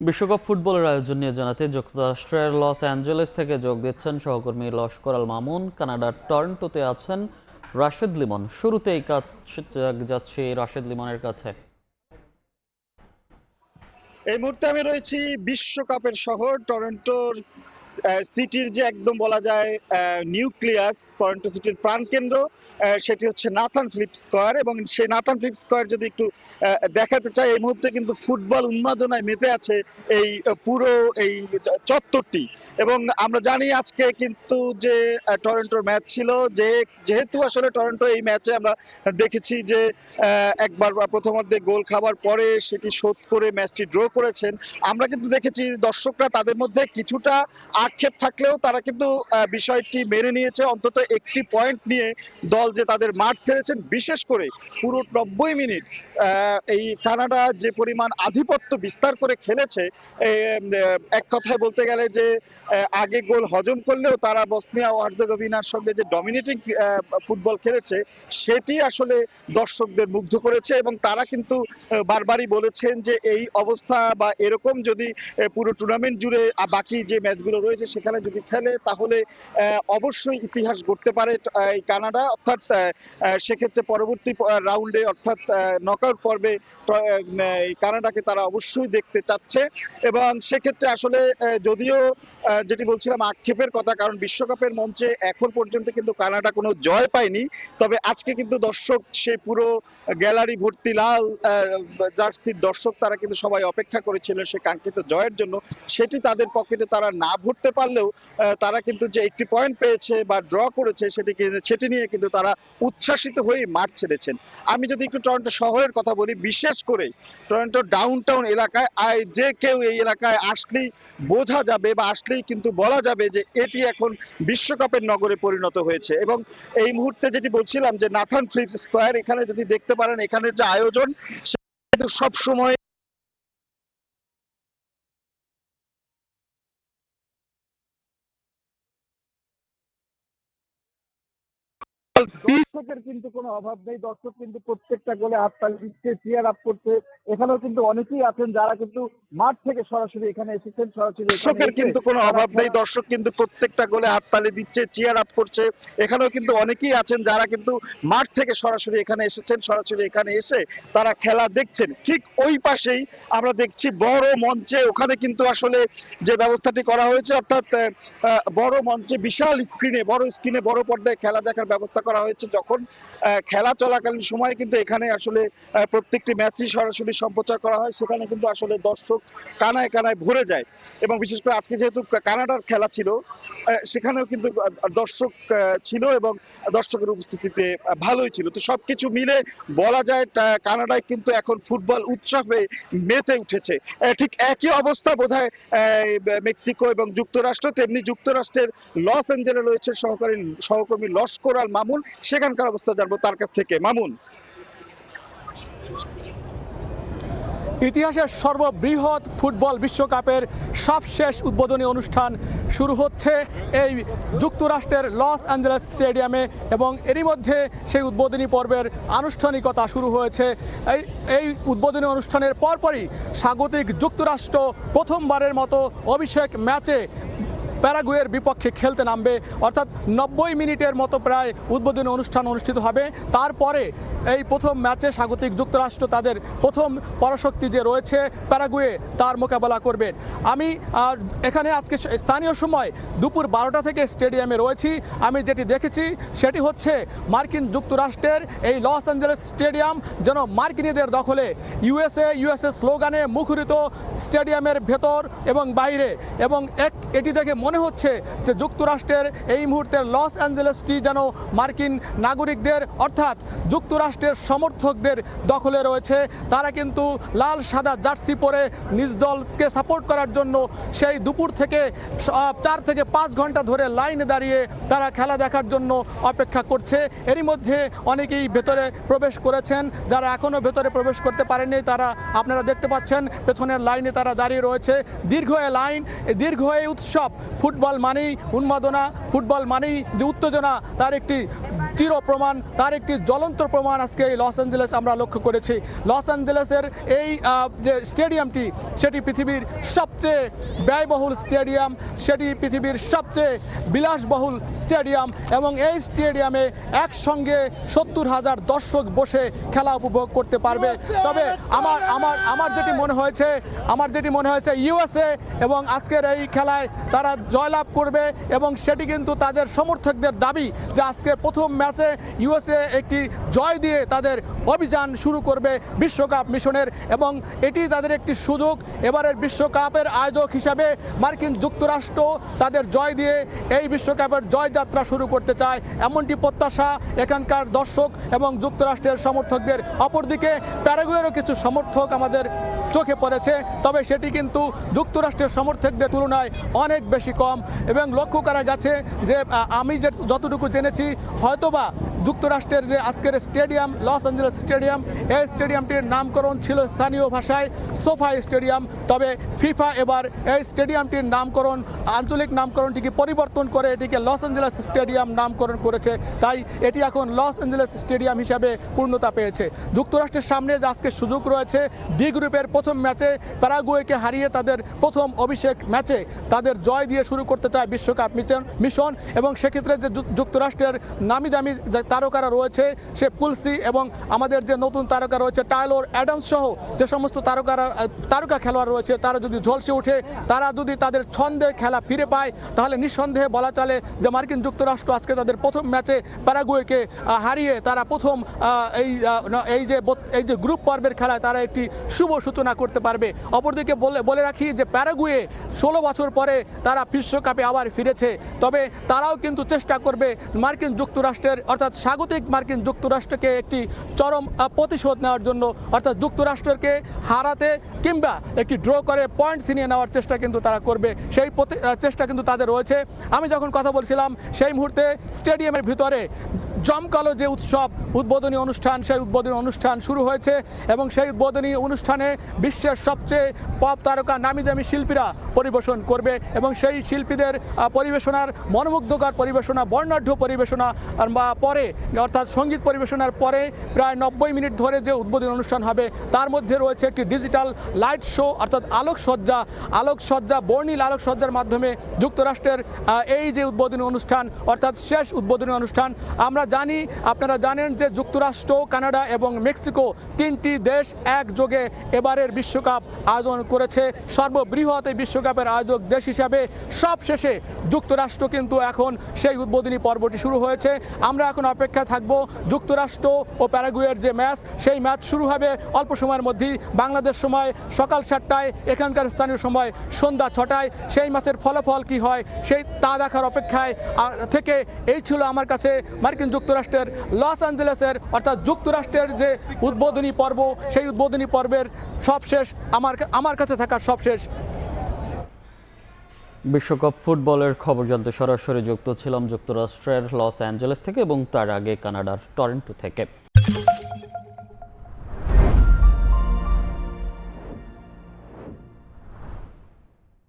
বিশ্বকাপ ফুটবলের আয়োজন নিয়ে জানাতে যুক্তরাষ্ট্রের লস অ্যাঞ্জেলেস থেকে যোগ দিচ্ছেন সহকর্মী লস্কর আল মামুন। কানাডার টরন্টোতে আছেন রাশেদ লিমন। শুরুতেই কাজ যাচ্ছি রাশেদ লিমনের কাছে। এই মুহূর্তে আমি রয়েছি বিশ্বকাপের শহর টরন্টোর সিটির যে একদম বলা যায় নিউক্লিয়াস, টরন্টো সিটির প্রাণকেন্দ্র, সেটি হচ্ছে নাথান ফিলিপ স্কয়ার। এবং সেই নাথান ফিলিপ স্কয়ার যদি একটু দেখাতে চাই, এই মুহূর্তে কিন্তু ফুটবল উন্মাদনায় মেতে আছে এই পুরো এই চত্বরটি। এবং আমরা জানি আজকে কিন্তু যে টরন্টোর ম্যাচ ছিল, যেহেতু আসলে টরন্টো এই ম্যাচে আমরা দেখেছি যে একবার প্রথমার্ধে গোল খাবার পরে সেটি শোধ করে ম্যাচটি ড্র করেছেন। আমরা কিন্তু দেখেছি দর্শকরা তাদের মধ্যে কিছুটা আক্ষেপ থাকলেও তারা কিন্তু বিষয়টি মেনে নিয়েছে। অন্তত একটি পয়েন্ট নিয়ে দল যে তাদের মাঠ ছেড়েছেন, বিশেষ করে পুরো 90 মিনিট এই কানাডা যে পরিমাণ আধিপত্য বিস্তার করে খেলেছে, এক কথায় বলতে গেলে যে আগে গোল হজম করলেও তারা বসনিয়া ও হার্জেগোভিনার সঙ্গে যে ডমিনেটিং ফুটবল খেলেছে সেটি আসলে দর্শকদের মুগ্ধ করেছে। এবং তারা কিন্তু বারবারই বলেছেন যে এই অবস্থা বা এরকম যদি পুরো টুর্নামেন্ট জুড়ে বাকি যে ম্যাচগুলো রয়েছে সেখানে যদি খেলে তাহলে অবশ্যই ইতিহাস গড়তে পারে এই কানাডা। অর্থাৎ সেক্ষেত্রে পরবর্তী রাউন্ডে অর্থাৎ নকআউট পর্বে কানাডাকে তারা অবশ্যই দেখতে চাচ্ছে। এবং সেক্ষেত্রে আসলে যদিও যেটি বলছিলাম আক্ষেপের কথা, কারণ বিশ্বকাপের মঞ্চে এখন পর্যন্ত কিন্তু কানাডা কোনো জয় পায়নি, তবে আজকে কিন্তু দর্শক সেই পুরো গ্যালারি ভর্তি লাল জার্সির দর্শক, তারা কিন্তু সবাই অপেক্ষা করেছিলেন সে কাঙ্ক্ষিত জয়ের জন্য। সেটি তাদের পকেটে তারা না ভরতে পারলেও তারা কিন্তু যে একটি পয়েন্ট পেয়েছে বা ড্র করেছে সেটি নিয়ে কিন্তু তারা উচ্ছ্বাসিত হয়ে মাঠ ছেড়েছেন। আমি যদি একটু টরন্টো শহরের কথা বলি, বিশেষ করে টরন্টো ডাউনটাউন এলাকায় যে কেউ এই এলাকায় আসলেই বোঝা যাবে বা আসলেই কিন্তু বলা যাবে যে এটি এখন বিশ্বকাপের নগরে পরিণত হয়েছে। এবং এই মুহূর্তে যেটি বলছিলাম যে নাথান ফিলিপ স্কয়ার, এখানে যদি দেখতে পারেন এখানের যে আয়োজন সেটা সব সময় দর্শকের কিন্তু কোনো অভাব নেই। দর্শক কিন্তু প্রত্যেকটা গোলে হাততালি দিচ্ছে, চিয়ার আপ করছে। এখানেও কিন্তু অনেকেই আছেন যারা কিন্তু মাঠ থেকে সরাসরি এখানে এসেছেন, সরাসরি দর্শকের কিন্তু কোনো অভাব নেই। দর্শক কিন্তু প্রত্যেকটা গোলে হাততালি দিচ্ছে, চিয়ার আপ করছে। এখানেও কিন্তু অনেকেই আছেন যারা কিন্তু মাঠ থেকে সরাসরি এখানে এসেছেন, সরাসরি এখানে এসে তারা খেলা দেখছেন। ঠিক ওই পাশেই আমরা দেখছি বড় মঞ্চে, ওখানে কিন্তু আসলে যে ব্যবস্থাটি করা হয়েছে, অর্থাৎ বড় মঞ্চে বিশাল স্ক্রিনে, বড় স্ক্রিনে বড় পর্দায় খেলা দেখার ব্যবস্থা করা হয়েছে। যখন খেলা চলাকালীন সময় কিন্তু এখানে আসলে প্রত্যেকটি ম্যাচই সরাসরি সম্প্রচার করা হয়, সেখানে কিন্তু আসলে দর্শক কানায় কানায় ভরে যায়। এবং বিশেষ করে আজকে যেহেতু কানাডার খেলা ছিল, সেখানেও কিন্তু দর্শক ছিল এবং দর্শকের উপস্থিতিতে ভালোই ছিল। তো সবকিছু মিলে বলা যায় কানাডায় কিন্তু এখন ফুটবল উৎসবে মেতে উঠেছে। ঠিক একই অবস্থা বোধহয় মেক্সিকো এবং যুক্তরাষ্ট্র, তেমনি যুক্তরাষ্ট্রের লস অ্যাঞ্জেলে রয়েছে সহকর্মী লস্কর আল মামুন। সেখানকার অবস্থা জানবো তার কাছ থেকে। মামুন। ইতিহাসের সর্ববৃহৎ ফুটবল বিশ্বকাপের সবশেষ উদ্বোধনী অনুষ্ঠান শুরু হচ্ছে এই যুক্তরাষ্ট্রের লস অ্যাঞ্জেলেস স্টেডিয়ামে। এবং এরই মধ্যে সেই উদ্বোধনী পর্বের আনুষ্ঠানিকতা শুরু হয়েছে। এই উদ্বোধনী অনুষ্ঠানের পরপরই স্বাগতিক যুক্তরাষ্ট্র প্রথমবারের মতো অভিষেক ম্যাচে প্যারাগুয়ের বিপক্ষে খেলতে নামবে। অর্থাৎ 90 মিনিটের মতো প্রায় উদ্বোধনী অনুষ্ঠান অনুষ্ঠিত হবে। তারপরে এই প্রথম ম্যাচে স্বাগতিক যুক্তরাষ্ট্র তাদের প্রথম পরাশক্তি যে রয়েছে প্যারাগুয়ে, তার মোকাবেলা করবেন। আমি এখানে আজকে স্থানীয় সময় দুপুর 12টা থেকে স্টেডিয়ামে রয়েছি। আমি যেটি দেখেছি সেটি হচ্ছে মার্কিন যুক্তরাষ্ট্রের এই লস অ্যাঞ্জেলেস স্টেডিয়াম যেন মার্কিনীদের দখলে। ইউএসএ স্লোগানে মুখরিত স্টেডিয়ামের ভেতর এবং বাইরে। এবং এটি দেখে মনে হচ্ছে যে যুক্তরাষ্ট্রের এই মুহূর্তের লস অ্যাঞ্জেলেসটি যেন মার্কিন নাগরিকদের অর্থাৎ যুক্তরাষ্ট্রের সমর্থকদের দখলে রয়েছে। তারা কিন্তু লাল সাদা জার্সি পরে নিজ দলকে সাপোর্ট করার জন্য সেই দুপুর থেকে 4 থেকে 5 ঘন্টা ধরে লাইনে দাঁড়িয়ে তারা খেলা দেখার জন্য অপেক্ষা করছে। এরই মধ্যে অনেকেই ভেতরে প্রবেশ করেছেন, যারা এখনও ভেতরে প্রবেশ করতে পারেননি তারা আপনারা দেখতে পাচ্ছেন পেছনের লাইনে তারা দাঁড়িয়ে রয়েছে। দীর্ঘ লাইন, দীর্ঘ উৎসব। ফুটবল মানেই উন্মাদনা, ফুটবল মানেই যে উত্তেজনা, তার একটি চির প্রমাণ, তার একটি জ্বলন্ত প্রমাণ আজকে এই লস অ্যাঞ্জেলেস আমরা লক্ষ্য করেছি। লস অ্যাঞ্জেলেসের এই যে স্টেডিয়ামটি, সেটি পৃথিবীর সবচেয়ে ব্যয়বহুল স্টেডিয়াম, সেটি পৃথিবীর সবচেয়ে বিলাসবহুল স্টেডিয়াম, এবং এই স্টেডিয়ামে একসঙ্গে 70,000 দর্শক বসে খেলা উপভোগ করতে পারবে। তবে আমার যেটি মনে হয়েছে ইউএসএ এবং আজকের এই খেলায় তারা জয়লাভ করবে, এবং সেটি কিন্তু তাদের সমর্থকদের দাবি যে আজকে প্রথম ম্যাচে ইউএসএ একটি জয় দিয়ে তাদের অভিযান শুরু করবে বিশ্বকাপ মিশনের, এবং এটি তাদের একটি সুযোগ। এবারের বিশ্বকাপের আয়োজক হিসাবে মার্কিন যুক্তরাষ্ট্র তাদের জয় দিয়ে এই বিশ্বকাপের জয়যাত্রা শুরু করতে চায়, এমনটি প্রত্যাশা এখানকার দর্শক এবং যুক্তরাষ্ট্রের সমর্থকদের। অপরদিকে প্যারাগুয়েরও কিছু সমর্থক আমাদের চোখে পড়েছে, তবে সেটি কিন্তু যুক্তরাষ্ট্রের সমর্থকদের তুলনায় অনেক বেশি কম, এবং লক্ষ্য করা গেছে যে আমি যতটুকু জেনেছি হয়তোবা যুক্তরাষ্ট্রের যে আজকের স্টেডিয়াম লস অ্যাঞ্জেলেস স্টেডিয়াম, এই স্টেডিয়ামটির নামকরণ ছিল স্থানীয় ভাষায় সোফাই স্টেডিয়াম, তবে ফিফা এবার এই স্টেডিয়ামটির নামকরণ আঞ্চলিক নামকরণটিকে পরিবর্তন করে এটিকে লস অ্যাঞ্জেলেস স্টেডিয়াম নামকরণ করেছে, তাই এটি এখন লস অ্যাঞ্জেলেস স্টেডিয়াম হিসাবে পূর্ণতা পেয়েছে। যুক্তরাষ্ট্রের সামনে যে আজকে সুযোগ রয়েছে ডি গ্রুপের প্রথম ম্যাচে প্যারাগুয়েকে হারিয়ে তাদের প্রথম অভিষেক ম্যাচে তাদের জয় দিয়ে শুরু করতে চায় বিশ্বকাপ মিশন, এবং সেক্ষেত্রে যে যুক্তরাষ্ট্রের নামি দামি তারকারা রয়েছে সে পুলসি এবং আমাদের যে নতুন তারকা রয়েছে টাইলর অ্যাডামস সহ যে সমস্ত তারকা খেলোয়াড় রয়েছে, তারা যদি ঝলসে ওঠে, তারা যদি তাদের ছন্দে খেলা ফিরে পায়, তাহলে নিঃসন্দেহে বলা চলে যে মার্কিন যুক্তরাষ্ট্র আজকে তাদের প্রথম ম্যাচে প্যারাগুয়েকে হারিয়ে তারা প্রথম এই যে গ্রুপ পর্বের খেলায় তারা একটি শুভ সূচনা করতে পারবে। অপরদিকে বলে রাখি যে প্যারাগুয়ে 16 বছর পরে তারা বিশ্বকাপে আবার ফিরেছে, তবে তারাও কিন্তু চেষ্টা করবে মার্কিন যুক্তরাষ্ট্রের অর্থাৎ স্বাগতিক মার্কিন যুক্তরাষ্ট্রকে একটি চরম প্রতিশোধ নেওয়ার জন্য, অর্থাৎ যুক্তরাষ্ট্রকে হারাতে কিংবা একটি ড্র করে পয়েন্ট ছিনিয়ে নেওয়ার চেষ্টা কিন্তু তারা করবে, সেই চেষ্টা কিন্তু তাদের রয়েছে। আমি যখন কথা বলছিলাম সেই মুহূর্তে স্টেডিয়ামের ভিতরে জমকালো যে উৎসব উদ্বোধনী অনুষ্ঠান, সেই উদ্বোধনী অনুষ্ঠান শুরু হয়েছে, এবং সেই উদ্বোধনী অনুষ্ঠানে বিশ্বের সবচেয়ে পপ তারকা নামি দামি শিল্পীরা পরিবেশন করবে, এবং সেই শিল্পীদের পরিবেশনার মনোমুগ্ধকর পরিবেশনা, বর্ণাঢ্য পরিবেশনা পরে অর্থাৎ সঙ্গীত পরিবেশনার পরে প্রায় 90 মিনিট ধরে যে উদ্বোধনী অনুষ্ঠান হবে তার মধ্যে রয়েছে একটি ডিজিটাল লাইট শো, অর্থাৎ আলোকসজ্জা বর্ণিল আলোকসজ্জার মাধ্যমে যুক্তরাষ্ট্রের এই যে উদ্বোধনী অনুষ্ঠান অর্থাৎ শেষ উদ্বোধনী অনুষ্ঠান। আমরা জানি, আপনারা জানেন যে যুক্তরাষ্ট্র, কানাডা এবং মেক্সিকো তিনটি দেশ একযোগে এবারের বিশ্বকাপ আয়োজন করেছে। সর্ববৃহৎ এই বিশ্বকাপের আয়োজক দেশ হিসাবে সবশেষে যুক্তরাষ্ট্র কিন্তু এখন সেই উদ্বোধনী পর্বটি শুরু হয়েছে। আমরা এখন অপেক্ষা থাকব যুক্তরাষ্ট্র ও প্যারাগুয়ের যে ম্যাচ, সেই ম্যাচ শুরু হবে অল্প সময়ের মধ্যেই, বাংলাদেশ সময় সকাল 7টায়, এখানকার স্থানীয় সময় সন্ধ্যা 6টায়। সেই ম্যাচের ফলাফল কি হয় সেই তা দেখার অপেক্ষায় থেকে এই ছিল আমার কাছে মার্কিন যুক্তরাষ্ট্রের লস অ্যাঞ্জেলেসের অর্থাৎ যুক্তরাষ্ট্রের যে উদ্বোধনী পর্ব, সেই উদ্বোধনী পর্বের সবশেষ আমার কাছে থাকা সবশেষ। বিশ্বকাপ ফুটবলের খবর জানতে সরাসরি যুক্ত ছিলাম যুক্তরাষ্ট্রের লস অ্যাঞ্জেলেস থেকে এবং তার আগে কানাডার টরন্টো থেকে।